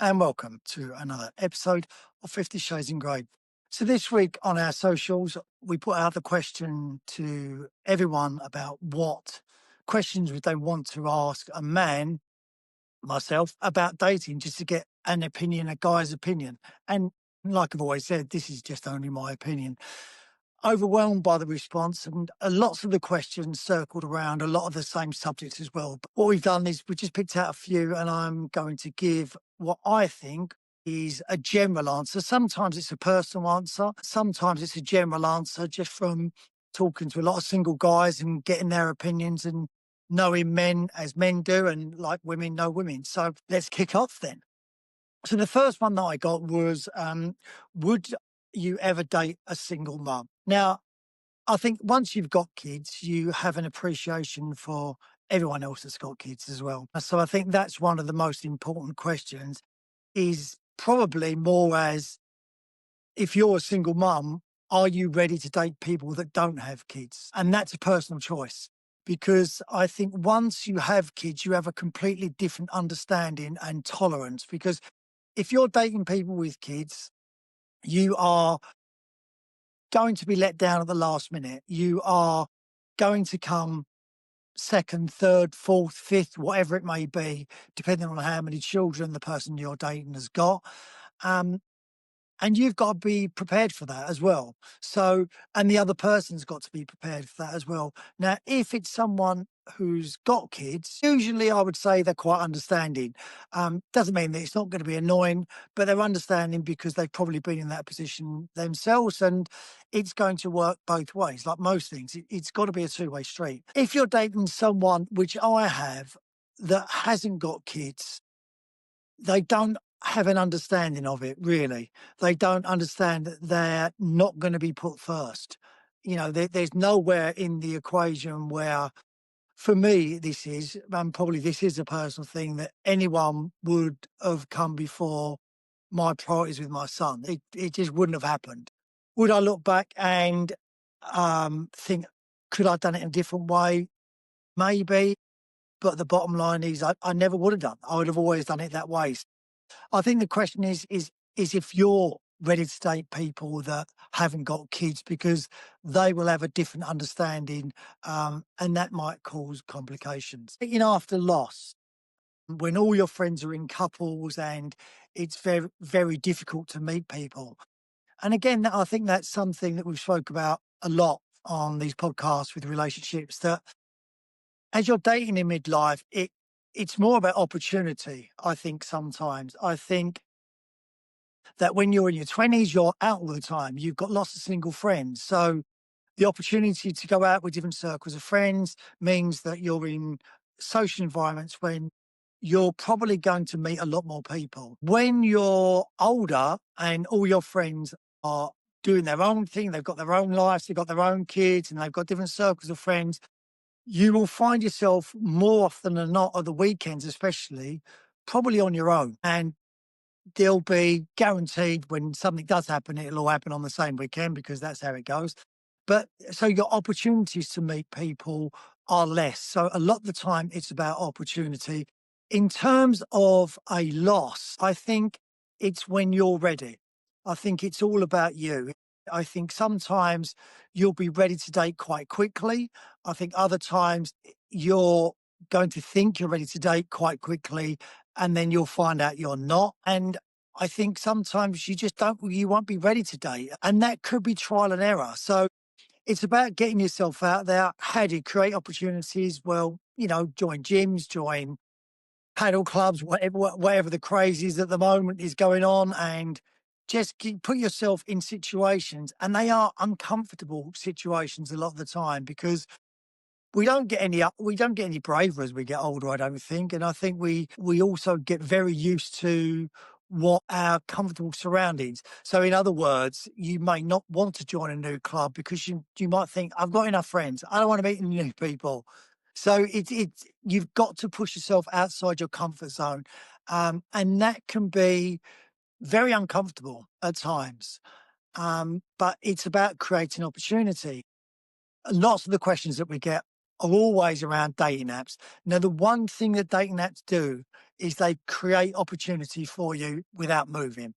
and welcome to another episode of 50 Shades in Grey. So, this week on our socials, we put out the question to everyone about what questions would they want to ask a man, myself, about dating, just to get an opinion, a guy's opinion. And like I've always said, this is just only my opinion. Overwhelmed by the response, and lots of the questions circled around a lot of the same subjects as well. But what we've done is we just picked out a few, and I'm going to give what I think is a general answer. Sometimes it's a personal answer, sometimes it's a general answer just from talking to a lot of single guys and getting their opinions and knowing men as men do, and like women know women. So let's kick off then. So the first one that I got was, would you ever date a single mum? Now, I think once you've got kids, you have an appreciation for everyone else that's got kids as well. So I think that's one of the most important questions, is probably more as, if you're a single mum, are you ready to date people that don't have kids? And that's a personal choice. Because I think once you have kids, you have a completely different understanding and tolerance. Because if you're dating people with kids, you are going to be let down at the last minute. You are going to come second, third, fourth, fifth, whatever it may be, depending on how many children the person you're dating has got. Um, and you've got to be prepared for that as well. So, and the other person's got to be prepared for that as well. Now, if it's someone who's got kids, usually I would say they're quite understanding. Doesn't mean that it's not going to be annoying, but they're understanding because they've probably been in that position themselves, and it's going to work both ways. Like most things, it's got to be a two-way street. If you're dating someone, which I have, that hasn't got kids, they don't have an understanding of it, really. They don't understand that they're not going to be put first. There's nowhere in the equation where, for me, this is, and probably this is a personal thing, that anyone would have come before my priorities with my son. It just wouldn't have happened. Would I look back and think, could I have done it in a different way? Maybe. But the bottom line is, I never would have done. I would have always done it that way. I think the question is if you're ready to date people that haven't got kids, because they will have a different understanding, and that might cause complications. After loss, when all your friends are in couples and it's very, very difficult to meet people. And again, I think that's something that we've spoke about a lot on these podcasts with relationships, that as you're dating in midlife, it's more about opportunity. I think sometimes. I think that when you're in your 20s, you're out all the time. You've got lots of single friends. So the opportunity to go out with different circles of friends means that you're in social environments when you're probably going to meet a lot more people. When you're older and all your friends are doing their own thing, they've got their own lives, they've got their own kids, and they've got different circles of friends, you will find yourself more often than not, at the weekends especially, probably on your own. And there'll be, guaranteed, when something does happen, it'll all happen on the same weekend, because that's how it goes. But so your opportunities to meet people are less. So a lot of the time it's about opportunity. In terms of a loss, I think it's when you're ready. I think it's all about you. I think sometimes you'll be ready to date quite quickly. I think other times you're going to think you're ready to date quite quickly, and then you'll find out you're not. And I think sometimes you won't be ready to date. And that could be trial and error. So it's about getting yourself out there. How do you create opportunities? Well, join gyms, join paddle clubs, whatever the craze is at the moment is going on, and just put yourself in situations. And they are uncomfortable situations a lot of the time, because we don't get any braver as we get older, I don't think. And I think we also get very used to what our comfortable surroundings. So in other words, you may not want to join a new club because you might think, I've got enough friends, I don't want to meet any new people. So you've got to push yourself outside your comfort zone. And that can be very uncomfortable at times. But it's about creating opportunity. Lots of the questions that we get are always around dating apps. Now, the one thing that dating apps do is they create opportunity for you without moving.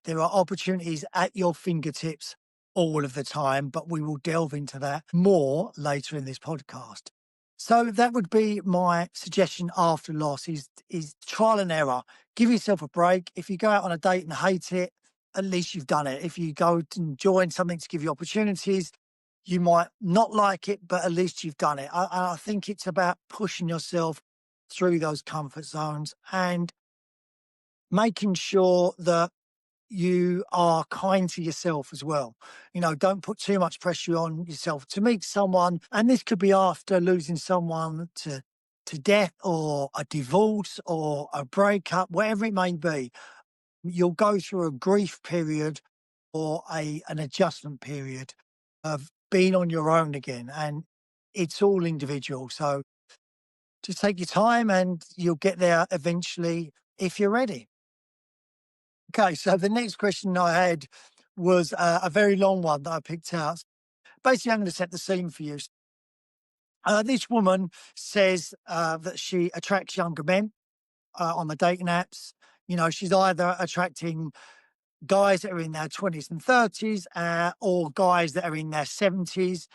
There are opportunities at your fingertips all of the time, but we will delve into that more later in this podcast. So that would be my suggestion after loss is trial and error. Give yourself a break. If you go out on a date and hate it, at least you've done it. If you go to join something to give you opportunities, you might not like it, but at least you've done it. I think it's about pushing yourself through those comfort zones and making sure that you are kind to yourself as well. You know, don't put too much pressure on yourself to meet someone. And this could be after losing someone to death or a divorce or a breakup, whatever it may be. You'll go through a grief period or an adjustment period of being on your own again. And it's all individual. So just take your time and you'll get there eventually if you're ready. Okay, so the next question I had was a very long one that I picked out. Basically, I'm going to set the scene for you. This woman says that she attracts younger men on the dating apps. You know, she's either attracting guys that are in their 20s and 30s or guys that are in their 70s.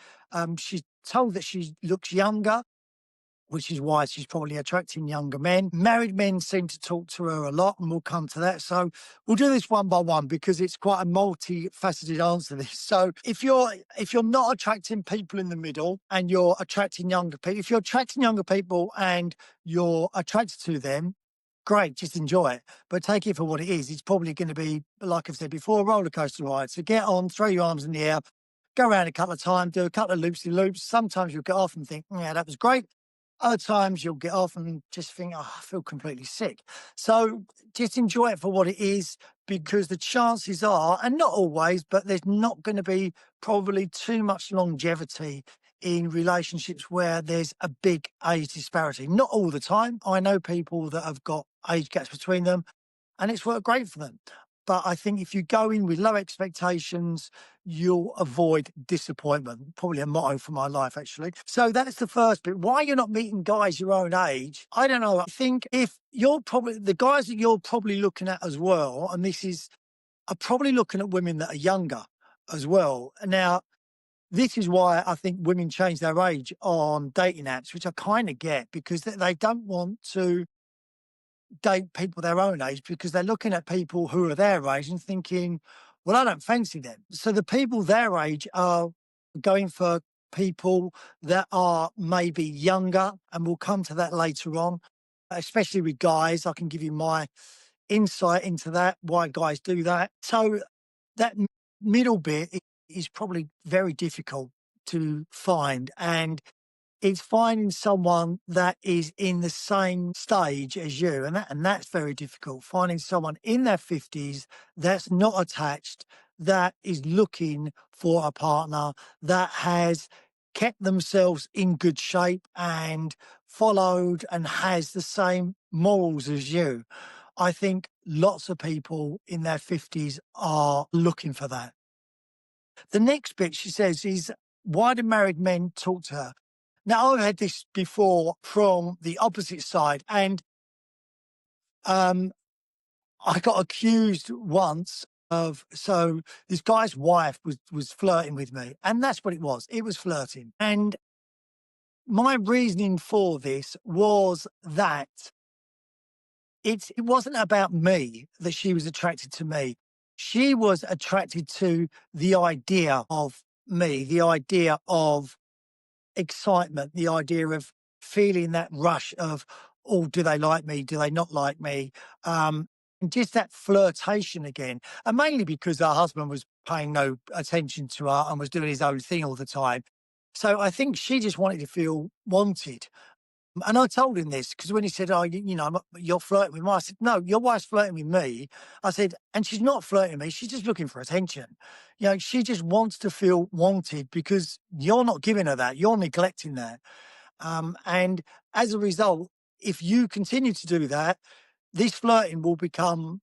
She's told that she looks younger, which is why she's probably attracting younger men. Married men seem to talk to her a lot, and we'll come to that. So we'll do this one by one because it's quite a multifaceted answer to this. So if you're not attracting people in the middle and you're attracting younger people, if you're attracting younger people and you're attracted to them, great, just enjoy it. But take it for what it is. It's probably going to be, like I've said before, a roller coaster ride. So get on, throw your arms in the air, go around a couple of times, do a couple of loopsy loops. Sometimes you'll get off and think, yeah, that was great. Other times you'll get off and just think, oh, I feel completely sick. So just enjoy it for what it is, because the chances are, and not always, but there's not going to be probably too much longevity in relationships where there's a big age disparity. Not all the time. I know people that have got age gaps between them and it's worked great for them. But I think if you go in with low expectations, you'll avoid disappointment. Probably a motto for my life, actually. So that's the first bit. Why you're not meeting guys your own age, I don't know. I think if you're probably, the guys that you're probably looking at as well, and this is, are probably looking at women that are younger as well. Now, this is why I think women change their age on dating apps, which I kind of get, because they don't want to date people their own age because they're looking at people who are their age and thinking, well, I don't fancy them. So the people their age are going for people that are maybe younger, and we'll come to that later on, especially with guys. I can give you my insight into that, why guys do that. So that middle bit is probably very difficult to find. And it's finding someone that is in the same stage as you, and that's very difficult. Finding someone in their 50s that's not attached, that is looking for a partner, that has kept themselves in good shape and followed and has the same morals as you. I think lots of people in their 50s are looking for that. The next bit she says is, why do married men talk to her? Now, I've had this before from the opposite side, and um, I got accused once of, so this guy's wife was flirting with me, and that's what it was. It was flirting. And my reasoning for this was that it wasn't about me that she was attracted to me. She was attracted to the idea of me, the idea of excitement, the idea of feeling that rush of, oh, do they like me? Do they not like me? And just that flirtation again. And mainly because her husband was paying no attention to her and was doing his own thing all the time. So I think she just wanted to feel wanted. And I told him this because when he said, oh, you're flirting with me, I said, no, your wife's flirting with me. I said, and she's not flirting with me. She's just looking for attention. You know, she just wants to feel wanted because you're not giving her that. You're neglecting that. And as a result, if you continue to do that, this flirting will become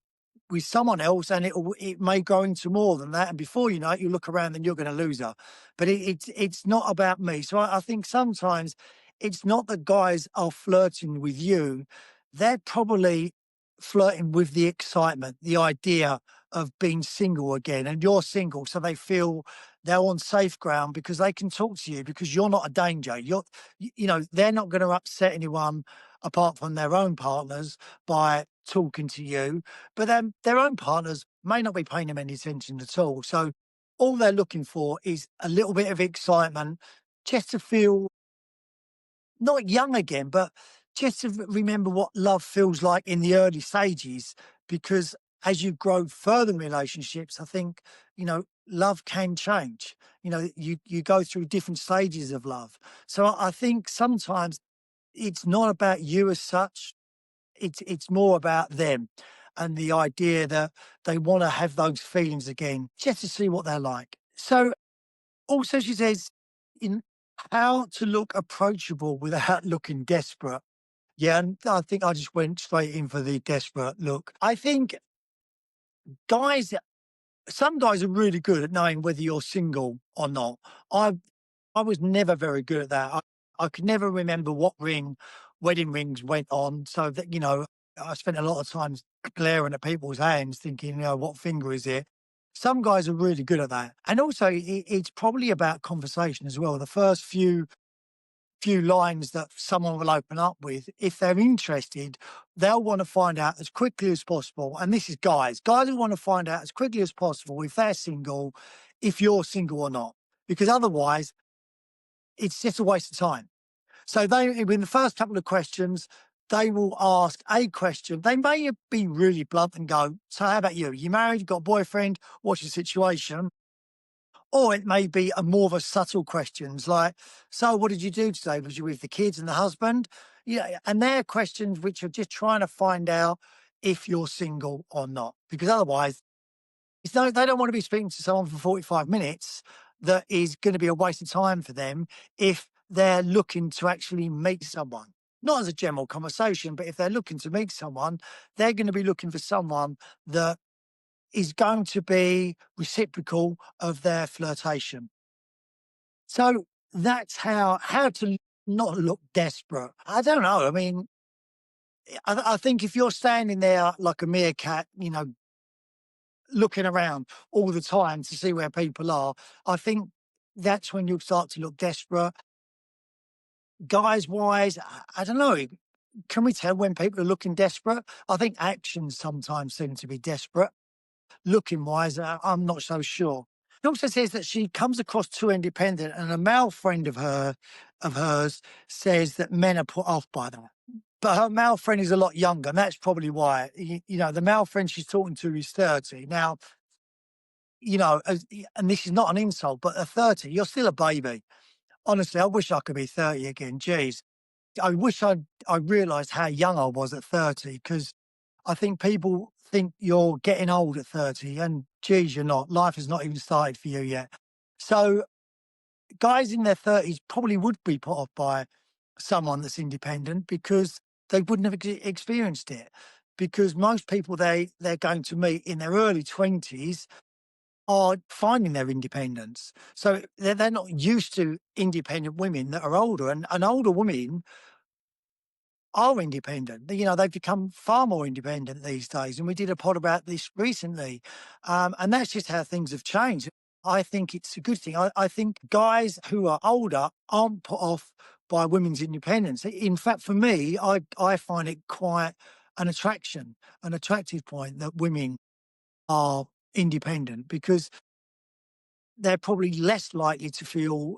with someone else, and it may grow into more than that. And before you know it, you look around and you're going to lose her. But it's not about me. So I think sometimes it's not that guys are flirting with you; they're probably flirting with the excitement, the idea of being single again, and you're single, so they feel they're on safe ground because they can talk to you because you're not a danger. They're not going to upset anyone apart from their own partners by talking to you, but then their own partners may not be paying them any attention at all. So all they're looking for is a little bit of excitement just to feel not young again, but just to remember what love feels like in the early stages. Because as you grow further in relationships, I think, love can change. You go through different stages of love. So I think sometimes it's not about you as such. It's more about them and the idea that they want to have those feelings again, just to see what they're like. So also she says in how to look approachable without looking desperate. Yeah, and I think I just went straight in for the desperate look. I think guys, some guys are really good at knowing whether you're single or not. I I was never very good at that. I could never remember what wedding rings went on. So that, I spent a lot of time glaring at people's hands thinking, what finger is it? Some guys are really good at that. And also it's probably about conversation as well. The first few lines that someone will open up with, if they're interested, they'll want to find out as quickly as possible. And this is guys. Guys will want to find out as quickly as possible if they're single, if you're single or not. Because otherwise it's just a waste of time. So in the first couple of questions, they will ask a question. They may be really blunt and go, so how about you? You married, you got a boyfriend, what's your situation? Or it may be a more of a subtle questions like, so what did you do today? Was you with the kids and the husband? Yeah. And they're questions which are just trying to find out if you're single or not. Because otherwise they don't want to be speaking to someone for 45 minutes that is going to be a waste of time for them if they're looking to actually meet someone. Not as a general conversation, but if they're looking to meet someone, they're going to be looking for someone that is going to be reciprocal of their flirtation. So that's how to not look desperate. I don't know. I mean, I think if you're standing there like a meerkat, looking around all the time to see where people are, I think that's when you'll start to look desperate. Guys wise, I don't know. Can we tell when people are looking desperate? I think actions sometimes seem to be desperate. Looking wise, I'm not so sure. She also says that she comes across too independent, and a male friend of hers says that men are put off by that. But her male friend is a lot younger, and that's probably why. The male friend she's talking to is 30. Now, and this is not an insult, but at 30, you're still a baby. Honestly, I wish I could be 30 again. Jeez. I wish I realised how young I was at 30 because I think people think you're getting old at 30 and geez, you're not. Life has not even started for you yet. So guys in their 30s probably would be put off by someone that's independent because they wouldn't have experienced it. Because most people they're going to meet in their early 20s are finding their independence. So they're not used to independent women that are older. And older women are independent. They've become far more independent these days. And we did a pod about this recently. And that's just how things have changed. I think it's a good thing. I think guys who are older aren't put off by women's independence. In fact, for me, I find it quite an attraction, an attractive point that women are independent because they're probably less likely to feel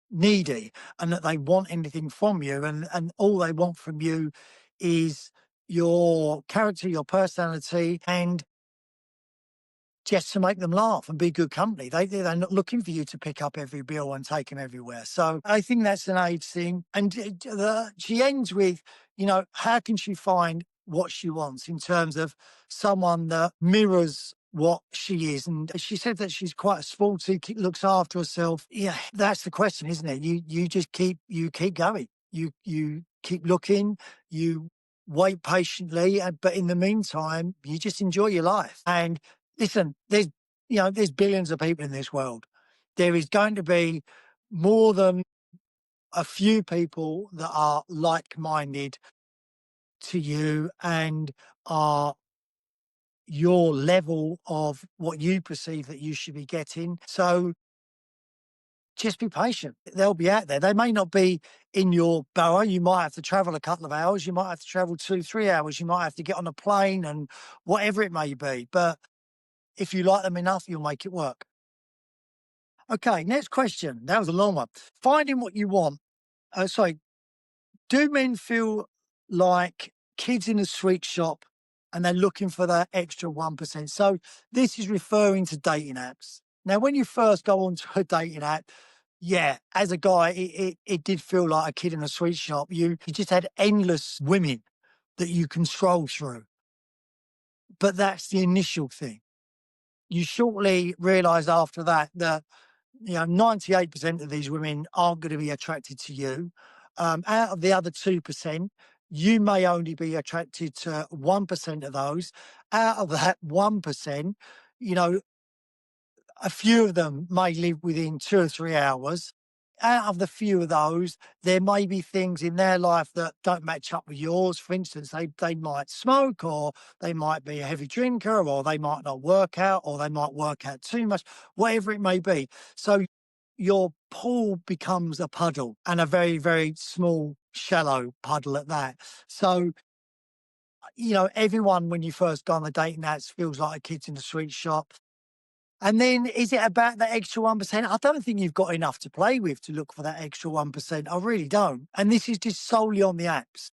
needy and that they want anything from you and all they want from you is your character, your personality, and just to make them laugh and be good company. They're not looking for you to pick up every bill and take them everywhere. So I think that's an age thing. And she ends with, how can she find what she wants in terms of someone that mirrors what she is? And she said that she's quite sporty, looks after herself. Yeah, that's the question, isn't it? You just keep going. You keep looking. You wait patiently, but in the meantime, you just enjoy your life. And listen, there's billions of people in this world. There is going to be more than a few people that are like-minded to you and are your level of what you perceive that you should be getting. So just be patient. They'll be out there. They may not be in your borough. You might have to travel a couple of hours. You might have to travel 2, 3 hours. You might have to get on a plane and whatever it may be. But if you like them enough, you'll make it work. Okay, next question. That was a long one. Finding what you want. Sorry, do men feel like kids in a sweet shop and they're looking for that extra 1%? So this is referring to dating apps. Now, when you first go onto a dating app, yeah, as a guy, it did feel like a kid in a sweet shop. You just had endless women that you can scroll through. But that's the initial thing. You shortly realise after that 98% of these women aren't going to be attracted to you. Out of the other 2%, you may only be attracted to 1% of those. Out of that 1%, you know, a few of them may live within 2 or 3 hours. Out of the few of those, there may be things in their life that don't match up with yours. For instance, they might smoke, or they might be a heavy drinker, or they might not work out, or they might work out too much, whatever it may be. So your pool becomes a puddle, and a very, very small, shallow puddle at that. So, everyone, when you first go on the dating apps, feels like a kid's in a sweet shop. And then is it about that extra 1%? I don't think you've got enough to play with to look for that extra 1%. I really don't. And this is just solely on the apps.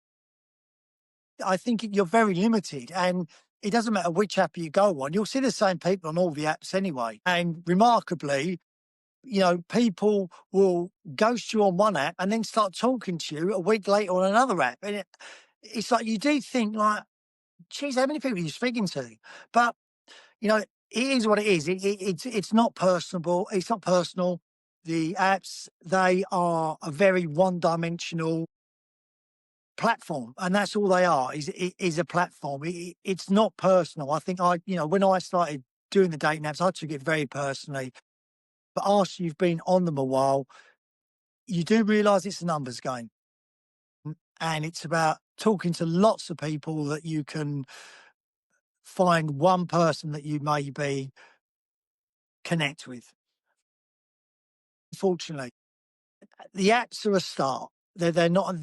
I think you're very limited, and it doesn't matter which app you go on. You'll see the same people on all the apps anyway. And remarkably, people will ghost you on one app and then start talking to you a week later on another app. And it's like, you do think like, geez, how many people are you speaking to? But it is what it is. It's not personable. It's not personal. The apps, they are a very one-dimensional platform, and that's all they are. Is a platform. It's not personal. I think when I started doing the dating apps, I took it very personally. But after you've been on them a while, you do realise it's a numbers game, and it's about talking to lots of people that you can find one person that you maybe connect with. Unfortunately, the apps are a start. They're not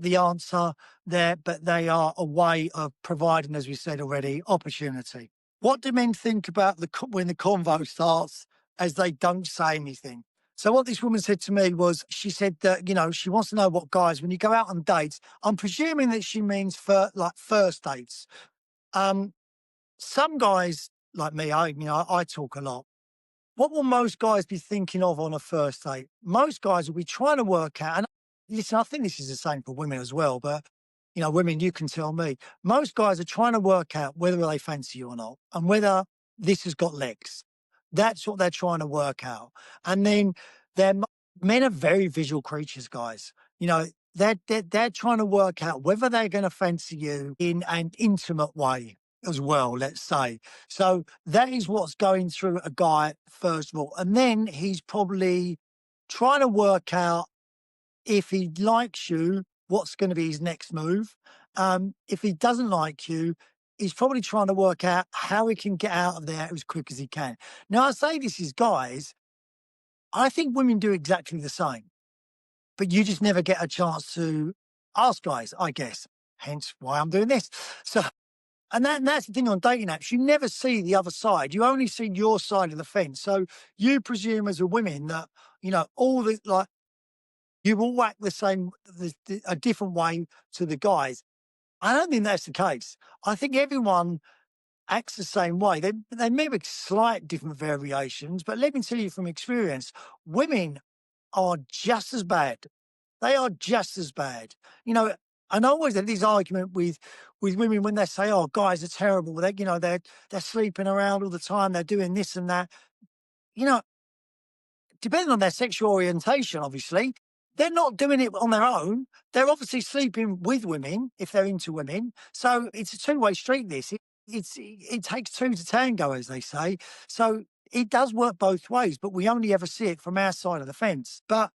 the answer there, but they are a way of providing, as we said already, opportunity. What do men think about when the convo starts as they don't say anything? So what this woman said to me was, she said that, she wants to know what guys, when you go out on dates, I'm presuming that she means for like first dates. Um, some guys like me, I talk a lot. What will most guys be thinking of on a first date? Most guys will be trying to work out, and listen, I think this is the same for women as well, but women, you can tell me. Most guys are trying to work out whether they fancy you or not, and whether this has got legs. That's what they're trying to work out. And then men are very visual creatures, guys. They're trying to work out whether they're going to fancy you in an intimate way as well, let's say. So that is what's going through a guy, first of all. And then he's probably trying to work out, if he likes you, what's going to be his next move. If he doesn't like you, he's probably trying to work out how he can get out of there as quick as he can. Now, I say this is guys. I think women do exactly the same, but you just never get a chance to ask guys, I guess. Hence why I'm doing this. So, and that's the thing on dating apps. You never see the other side. You only see your side of the fence. So you presume as a woman that, all the, like, you will act the same, a different way to the guys. I don't think that's the case. I think everyone acts the same way. They may be slight different variations, but let me tell you from experience, women are just as bad. They are just as bad. And I always have this argument with women when they say, "Oh, guys are terrible. They're sleeping around all the time. They're doing this and that." You know, Depending on their sexual orientation, obviously, they're not doing it on their own. They're obviously sleeping with women if they're into women. So it's a two-way street. It takes two to tango, as they say. So it does work both ways, but we only ever see it from our side of the fence. But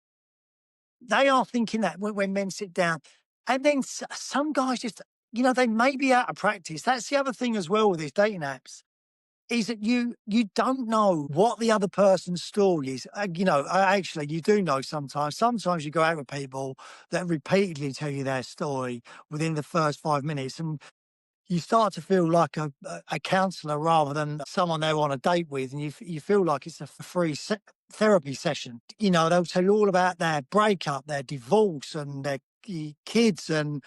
they are thinking that when men sit down, and then some guys just, they may be out of practice. That's the other thing as well with these dating apps is that you don't know what the other person's story is. Actually, you do know sometimes. Sometimes you go out with people that repeatedly tell you their story within the first 5 minutes, and you start to feel like a counsellor rather than someone they're on a date with, and you feel like it's a free therapy session. They'll tell you all about their breakup, their divorce, and their kids, and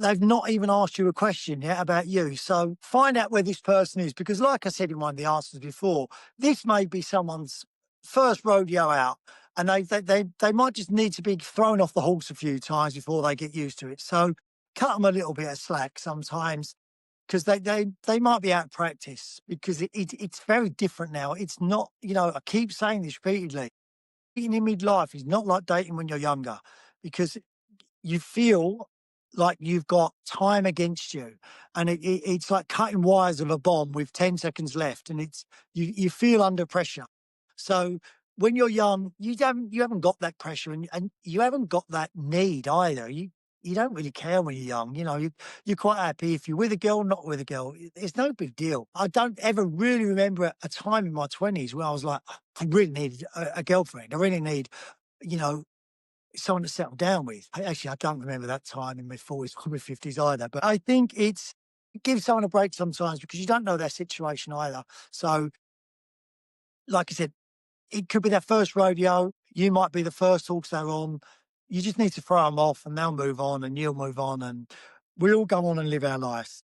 they've not even asked you a question yet about you. So find out where this person is, because like I said in one of the answers before, this may be someone's first rodeo out, and they might just need to be thrown off the horse a few times before they get used to it. So cut them a little bit of slack sometimes, because they might be out of practice, because it's very different now. It's not, I keep saying this repeatedly. Dating in midlife is not like dating when you're younger, because you feel like you've got time against you, and it's like cutting wires of a bomb with 10 seconds left, and you feel under pressure. So when you're young, you haven't got that pressure, and you haven't got that need either. You don't really care when you're young. You're quite happy if you're with a girl, not with a girl. It's no big deal. I don't ever really remember a time in my 20s where I was like, I really need a girlfriend. I really need, you know, someone to settle down with. I don't remember that time in my 40s or my 50s either. But I think give someone a break sometimes, because you don't know their situation either. So, like I said, it could be their first rodeo. You might be the first horse they're on. You just need to throw them off, and they'll move on, and you'll move on, and we'll all go on and live our lives.